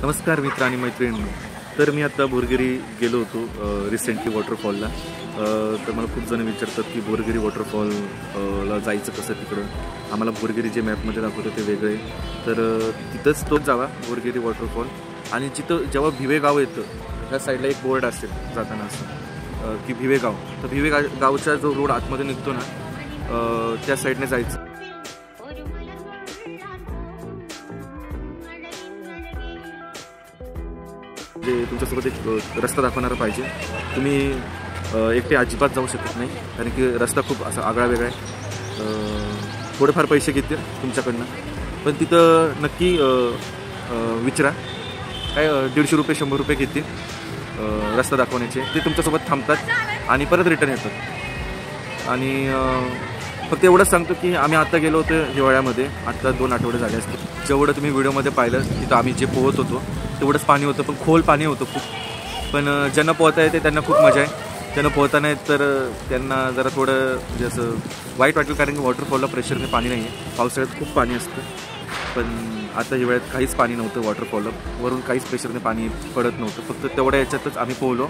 नमस्कार मित्र आणि मैत्रिणींनो. तर मी आता बोरगिरी गेलो होतो रिसेंटली वॉटरफॉलला. तर मला खूप जण विचारतात की बोरगिरी वॉटरफॉलला जायचं कसं. तिकडं आम्हाला बोरगिरी जे मॅपमध्ये दाखवतं ते वेगळं आहे. तर तिथंच तोच जावा बोरगिरी वॉटरफॉल. आणि जिथं जेव्हा भिवे गाव येतं त्या साईडला एक बोर्ड असेल जाताना असं की भिवे गाव. तर भिवे गावचा जो रोड आतमध्ये निघतो ना त्या साईडने जायचं. जे तुमच्यासोबत एक रस्ता दाखवणारा पाहिजे. तुम्ही एकटे अजिबात जाऊ शकत नाही कारण की रस्ता खूप असा आगळा वेगळा आहे. थोडेफार पैसे घेतील तुमच्याकडनं, पण तिथं नक्की विचारा. काय 150 रुपये 100 रुपये घेतील रस्ता दाखवण्याचे. ते तुमच्यासोबत थांबतात आणि परत रिटर्न येतात. आणि फक्त एवढंच सांगतो की आम्ही आता गेलो होतो हिवाळ्यामध्ये. आत्ता 2 आठवडे झाले असतील. जेवढं तुम्ही व्हिडिओमध्ये पाहिलं तिथं आम्ही जे पोहत होतो तेवढंच पाणी होतं, पण खोल पाणी होतं खूप. पण ज्यांना पोहता येते त्यांना खूप मजा आहे. ज्यांना पोहता नाही तर त्यांना जरा थोडं म्हणजे असं वाईट वाटेल कारण की वॉटरफॉलला प्रेशरने पाणी नाही आहे. पावसाळ्यात खूप पाणी असतं, पण आता हिवाळ्यात काहीच पाणी नव्हतं. वॉटरफॉलला वरून काहीच प्रेशरने पाणी पडत नव्हतं. फक्त तेवढ्या याच्यातच आम्ही पोहलो.